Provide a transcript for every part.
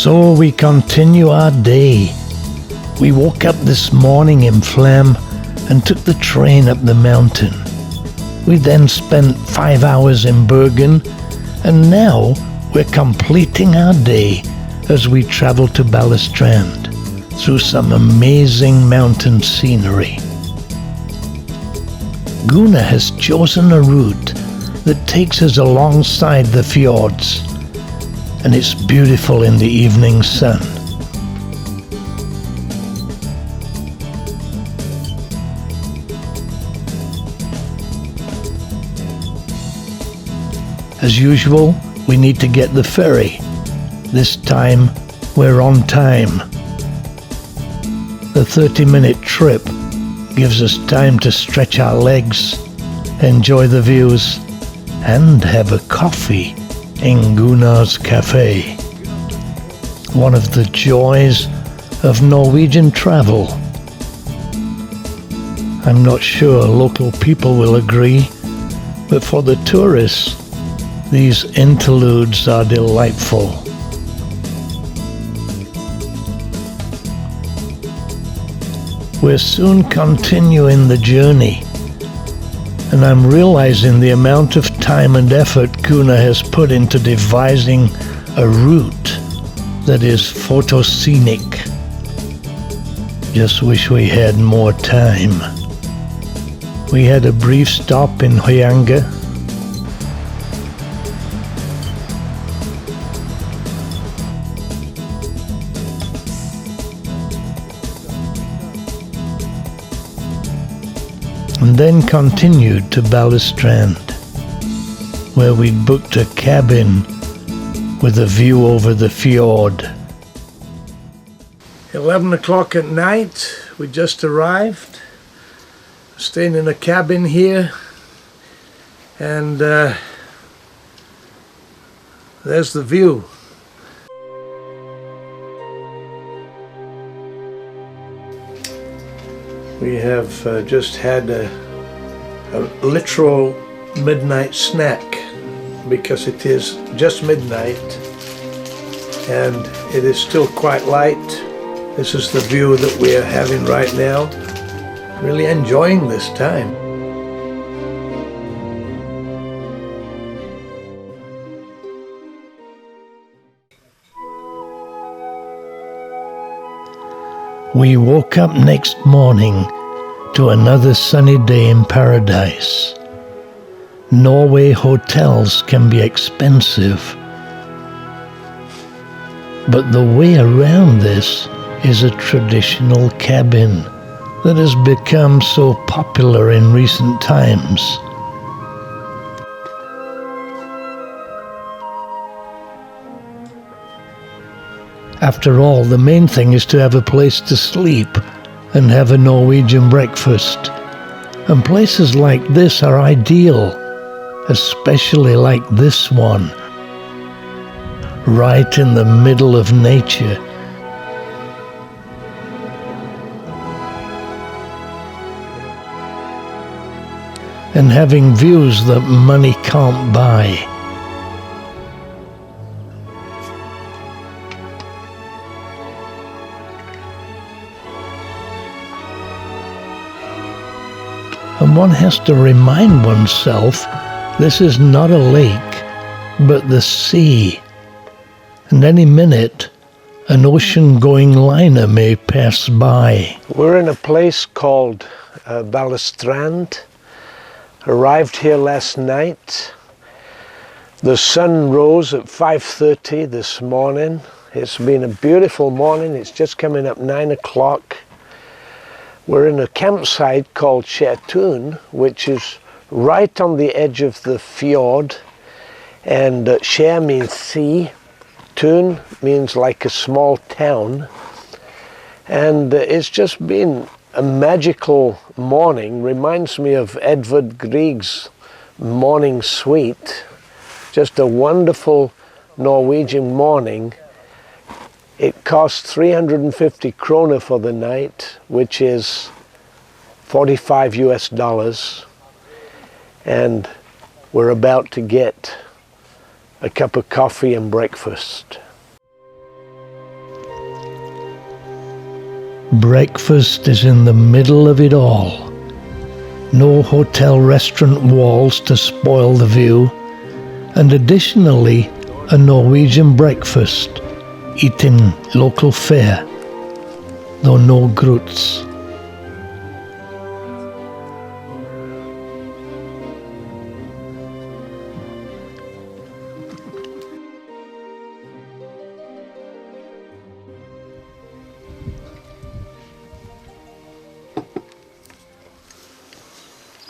So we continue our day. We woke up this morning in Flam and took the train up the mountain. We then spent 5 hours in Bergen, and now we're completing our day as we travel to Balestrand through some amazing mountain scenery. Gunnar has chosen a route that takes us alongside the fjords, and it's beautiful in the evening sun. As usual, we need to get the ferry. This time, we're on time. The 30-minute trip gives us time to stretch our legs, enjoy the views, and have a coffee in Gunnar's Cafe. One of the joys of Norwegian travel. I'm not sure local people will agree, but for the tourists, these interludes are delightful. We're soon continuing the journey, and I'm realizing the amount of time and effort Gunnar has put into devising a route that is photoscenic. Just wish we had more time. We had a brief stop in Høyanger. And then continued to Balestrand, where we'd booked a cabin with a view over the fjord. 11 o'clock at night, we just arrived, staying in a cabin here, and there's the view. We have just had a literal midnight snack, because it is just midnight and it is still quite light. This is the view that we are having right now. Really enjoying this time. We woke up next morning to another sunny day in paradise. Norway hotels can be expensive, but the way around this is a traditional cabin that has become so popular in recent times. After all, the main thing is to have a place to sleep and have a Norwegian breakfast. And places like this are ideal, especially like this one, right in the middle of nature. And having views that money can't buy. And one has to remind oneself this is not a lake, but the sea. And any minute, an ocean-going liner may pass by. We're in a place called Balestrand. Arrived here last night. The sun rose at 5:30 this morning. It's been a beautiful morning. It's just coming up 9 o'clock. We're in a campsite called Skjærtun, which is right on the edge of the fjord. And Skjær means sea. Tun means like a small town. And it's just been a magical morning. Reminds me of Edvard Grieg's Morning Suite. Just a wonderful Norwegian morning. It cost 350 kroner for the night, which is 45 US dollars. And we're about to get a cup of coffee and breakfast. Breakfast is in the middle of it all. No hotel restaurant walls to spoil the view, and additionally a Norwegian breakfast, eating local fare, though no groats.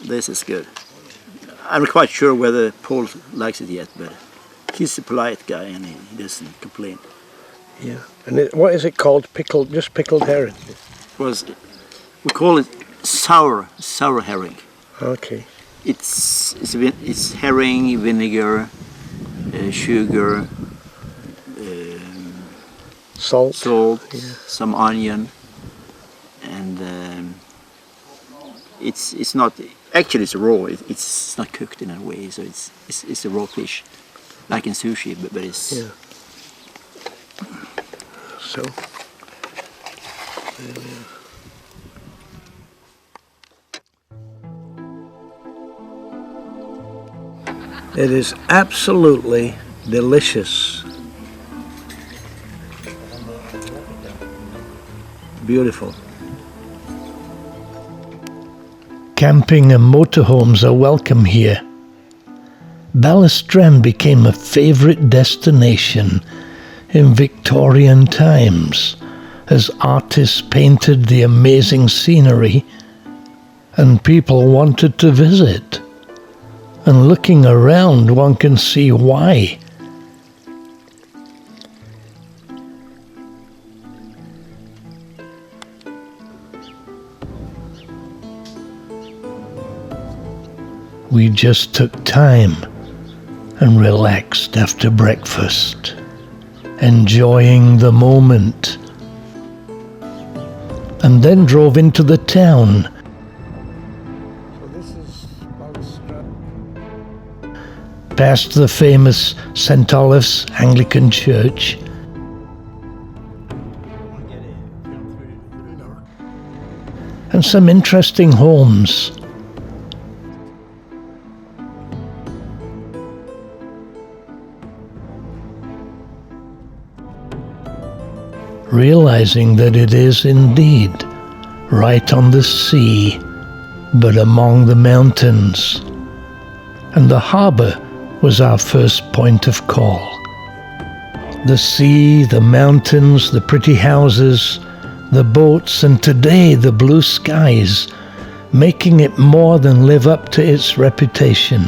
This is good. I'm not quite sure whether Paul likes it yet, but he's a polite guy and he doesn't complain. Yeah. And what is it called? Pickled, just pickled herring? We call it sour herring. Okay. It's herring, vinegar, sugar, Salt. Yeah. some onion, and it's not. Actually, it's raw. It's not cooked in a way, so it's a raw fish, like in sushi, but it's. Yeah. So. It is absolutely delicious. Beautiful. Camping and motorhomes are welcome here. Balestrand became a favourite destination in Victorian times as artists painted the amazing scenery and people wanted to visit. And looking around, one can see why. We just took time and relaxed after breakfast, enjoying the moment, and then drove into the town. So this is Balestrand. Past the famous St. Olafs Anglican church, and some interesting homes. Realizing that it is indeed right on the sea, but among the mountains. And the harbour was our first point of call. The sea, the mountains, the pretty houses, the boats, and today the blue skies, making it more than live up to its reputation.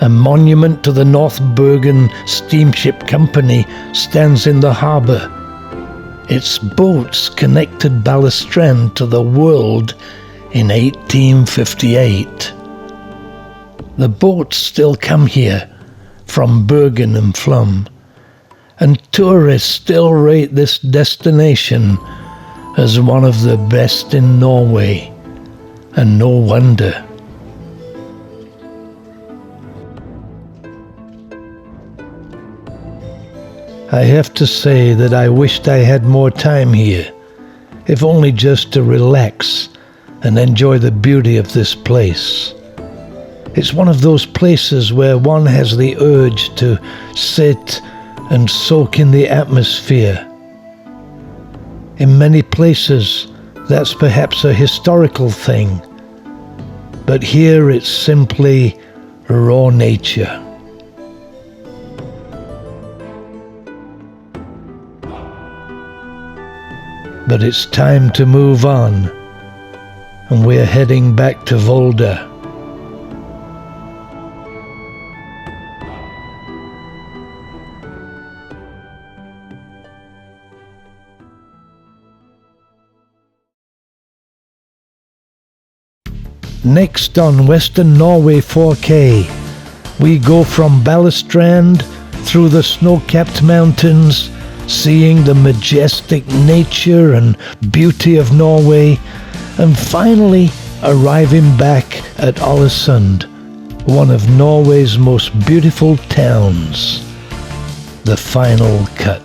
A monument to the North Bergen Steamship Company stands in the harbour. Its boats connected Balestrand to the world in 1858. The boats still come here from Bergen and Flum, and tourists still rate this destination as one of the best in Norway, and no wonder. I have to say that I wished I had more time here, if only just to relax and enjoy the beauty of this place. It's one of those places where one has the urge to sit and soak in the atmosphere. In many places, that's perhaps a historical thing, but here it's simply raw nature. But it's time to move on, and we're heading back to Volda. Next on Western Norway 4K, we go from Balestrand through the snow-capped mountains, seeing the majestic nature and beauty of Norway, and finally arriving back at Ålesund, one of Norway's most beautiful towns, the final cut.